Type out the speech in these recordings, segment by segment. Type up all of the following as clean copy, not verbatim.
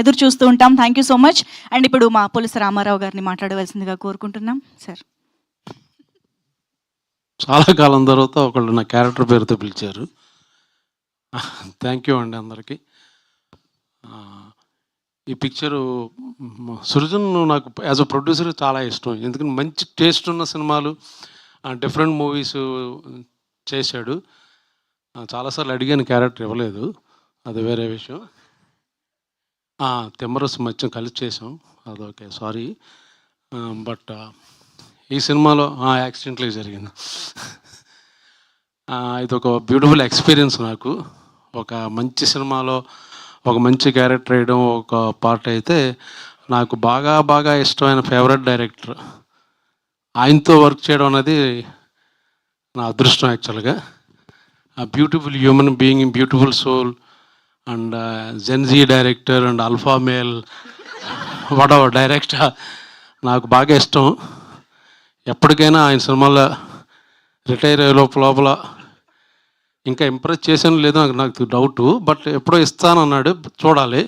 ఎదురు చూస్తూ ఉంటాం. Thank you so much. And ఇప్పుడు మా పులస రామారావు గారిని మాట్లాడవలసిందిగా కోరుకుంటున్నాం సార్. చాలా కాలం తర్వాత ఒకళ్ళు నా క్యారెక్టర్ పేరుతో పిలిచారు. థ్యాంక్ యూ అండి అందరికీ. ఈ పిక్చరు సృజన్ నాకు యాజ్ అ ప్రొడ్యూసర్ చాలా ఇష్టం. ఎందుకంటే మంచి టేస్ట్ ఉన్న సినిమాలు, డిఫరెంట్ మూవీస్ చేశాడు. చాలాసార్లు అడిగాను, క్యారెక్టర్ ఇవ్వలేదు, అది వేరే విషయం. తిమ్మరసు మధ్యం కలిసి చేసాం, అదొకే, సారీ. బట్ ఈ సినిమాలో యాక్సిడెంట్లే జరిగింది. ఇది ఒక బ్యూటిఫుల్ ఎక్స్పీరియన్స్ నాకు. ఒక మంచి సినిమాలో ఒక మంచి క్యారెక్టర్ వేయడం ఒక పార్ట్ అయితే, నాకు బాగా బాగా ఇష్టమైన ఫేవరెట్ డైరెక్టర్, ఆయనతో వర్క్ చేయడం అనేది నా అదృష్టం యాక్చువల్గా. Beautiful human being, beautiful soul, and Gen Z director and alpha male వాడవ డైరెక్టర్ నాకు బాగా ఇష్టం. ఎప్పటికైనా ఆయన సినిమాలో రిటైర్ అయ్యే లోపల ఇంకా ఇంప్రెస్ చేసాను లేదో నాకు డౌటు, బట్ ఎప్పుడో ఇస్తానన్నాడు, చూడాలి.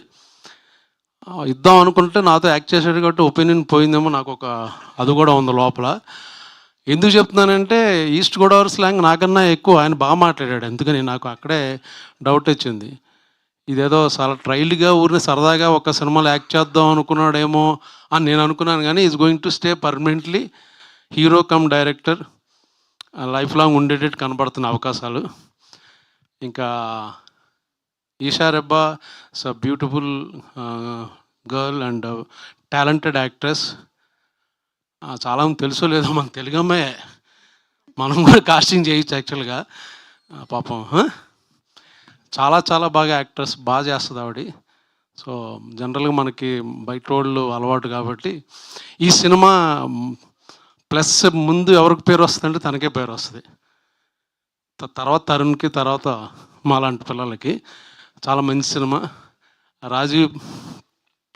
ఇద్దాం అనుకుంటే నాతో యాక్ట్ చేశాడు కాబట్టి ఒపీనియన్ పోయిందేమో, నాకు ఒక అది కూడా ఉంది లోపల. ఎందుకు చెప్తున్నానంటే, ఈస్ట్ గోదావరి స్లాంగ్ నాకన్నా ఎక్కువ ఆయన బాగా మాట్లాడాడు, అందుకని నాకు అక్కడే డౌట్ వచ్చింది. ఇదేదో చాలా ట్రైల్డ్గా ఊరిని సరదాగా ఒక సినిమాలో యాక్ట్ చేద్దాం అనుకున్నాడేమో అని నేను అనుకున్నాను, కానీ is going to stay permanently hero cum director, life long ఉండేటట్టు కనబడుతున్న అవకాశాలు. ఇంకా Eesha Rebba is a beautiful girl and talented actress. చాలామంది తెలుసో లేదో, మన తెలుగు అమ్మాయే, మనం కూడా కాస్టింగ్ చేయొచ్చు యాక్చువల్గా. పాపం చాలా చాలా బాగా యాక్ట్రెస్, బాగా చేస్తుంది ఆవిడ. సో జనరల్గా మనకి బయట వాళ్ళు అలవాటు కాబట్టి ఈ సినిమా ప్లస్ ముందు ఎవరికి పేరు వస్తుందంటే తనకే పేరు వస్తుంది, తర్వాత తరుణ్కి, తర్వాత మాలాంటి పిల్లలకి. చాలా మంచి సినిమా. రాజీవ్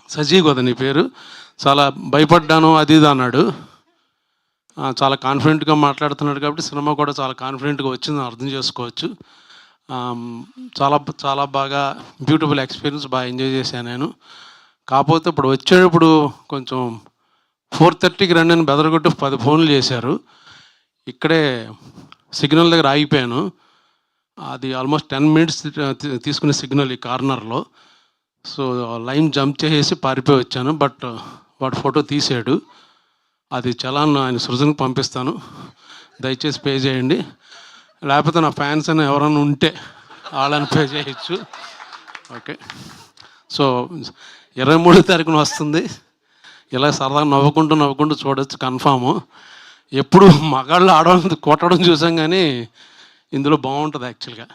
సజీవ్ కదా నీ పేరు, చాలా భయపడ్డాను అది ఇది అన్నాడు. చాలా కాన్ఫిడెంట్గా మాట్లాడుతున్నాడు కాబట్టి సినిమా కూడా చాలా కాన్ఫిడెంట్గా వచ్చిందని అర్థం చేసుకోవచ్చు. చాలా చాలా బాగా బ్యూటిఫుల్ ఎక్స్పీరియన్స్, బాగా ఎంజాయ్ చేశాను నేను. కాకపోతే ఇప్పుడు వచ్చేటప్పుడు కొంచెం 4:30కి రండి అని బెదరగొట్టి 10 ఫోన్లు చేశారు. ఇక్కడే సిగ్నల్ దగ్గర ఆగిపోయాను. అది ఆల్మోస్ట్ 10 మినిట్స్ తీసుకునే సిగ్నల్ ఈ కార్నర్లో. సో లైన్ జంప్ చేసేసి పారిపోయి వచ్చాను. బట్ వాడు ఫోటో తీసాడు, అది చలాన్ ఆయన సృజన్కి పంపిస్తాను, దయచేసి పే చేయండి. లేకపోతే నా ఫ్యాన్స్ అని ఎవరైనా ఉంటే వాళ్ళని పే చేయొచ్చు. ఓకే. సో 23వ తారీఖున వస్తుంది. ఇలా సరదాగా నవ్వుకుంటూ చూడొచ్చు కన్ఫాము. ఎప్పుడు మగాళ్ళు ఆడవాళ్ళని కొట్టడం చూసాం, కానీ ఇందులో బాగుంటుంది యాక్చువల్గా.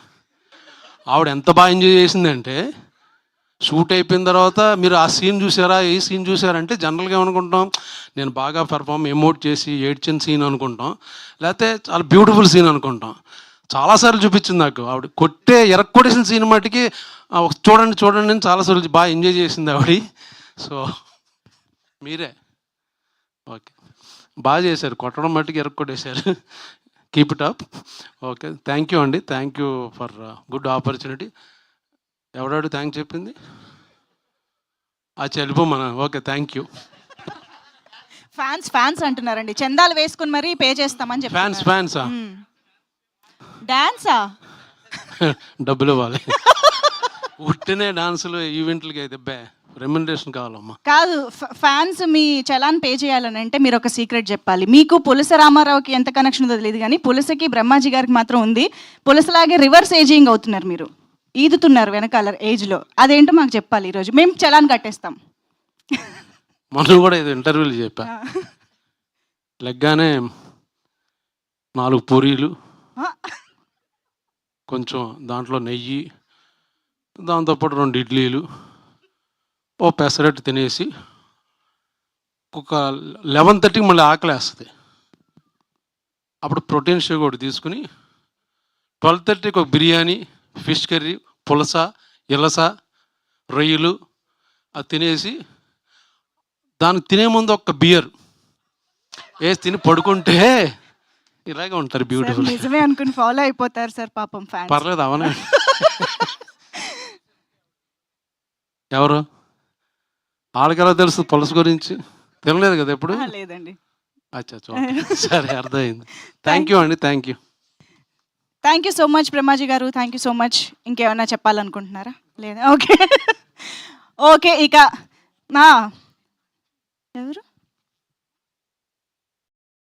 ఆవిడ ఎంత బాగా ఎంజాయ్ చేసిందంటే, షూట్ అయిపోయిన తర్వాత మీరు ఆ సీన్ చూసారా, ఈ సీన్ చూసారంటే జనరల్గా ఏమనుకుంటాం, నేను బాగా పెర్ఫామ్ ఎమోట్ చేసి ఏడ్చిన సీన్ అనుకుంటాం, లేకపోతే చాలా బ్యూటిఫుల్ సీన్ అనుకుంటాం. చాలాసార్లు చూపించింది నాకు ఆవిడ ఎరక్కొట్టేసిన సీన్ మటుకి చూడండి అని చాలాసార్లు బాగా ఎంజాయ్ చేసింది ఆవిడ. సో మీరే ఓకే, బాగా చేశారు, కొట్టడం మట్టుకు ఎరక్కొట్టేశారు. Keep it up. Okay, thank you అండి, thank you for good opportunity. ఎవడాడు థ్యాంక్ చెప్పింది? వెళ్ళిపోమన్నా. Okay, thank you. ఫ్యాన్స్ అంటున్నారండి, చందాలు వేసుకుని మరీ పే చేస్తామని చెప్పి. ఫ్యాన్సా? డాన్సా? డబ్బులు ఇవ్వాలి. ఉట్టినే డాన్సులు ఈవెంట్లకి అయితే రెమ్యునరేషన్ కావాలమ్మా. కాదు, ఫ్యాన్స్ మీ చలాన్ పే చేయాలని అంటే మీరు ఒక సీక్రెట్ చెప్పాలి. మీకు పులస రామారావుకి ఎంత కనెక్షన్ ఉందో తెలియదు, కానీ పులసకి బ్రహ్మాజీ గారికి మాత్రం ఉంది. పులసలాగే రివర్స్ ఏజింగ్ అవుతున్నారు, మీరు ఈదుతున్నారు వెనకాల ఏజ్లో. అదేంటో మాకు చెప్పాలి ఈరోజు, మేము చలాన్ కట్టేస్తాం. మనం కూడా ఇది ఇంటర్వ్యూలు చెప్పా, లెగ్గానే 4 పూరీలు, కొంచెం దాంట్లో నెయ్యి, దాంతోపాటు 2 ఇడ్లీలు, ఓ పెసరట్టు తినేసి ఒక 11:30కి మళ్ళీ ఆకలి వేస్తుంది. అప్పుడు ప్రోటీన్ షేక్ ఒకటి తీసుకుని 12:30కి ఒక బిర్యానీ, ఫిష్ కర్రీ, పులస, ఇలస, రొయ్యలు అది తినేసి, దానికి తినే ముందు ఒక బియర్ వేసి తిని పడుకుంటే ఇలాగే ఉంటారు బ్యూటిఫుల్. నిజమే అనుకుని ఫాలో అయిపోతారు సార్, పాపం ఫ్యాన్స్. పర్లేదు, అవనే. ఎవరు వాళ్ళకి ఎలా తెలుసు పులస గురించి? తినలేదు కదా ఎప్పుడు? లేదండి. అచ్చా సరే అర్థమైంది. థ్యాంక్ యూ అండి. Thank you. Thank you so much Brahmaji గారు. Thank you so much. ఇంకేమన్నా చెప్పాలనుకుంటున్నారా? లేదా? ఓకే. ఓకే, ఇక నా ఎవరు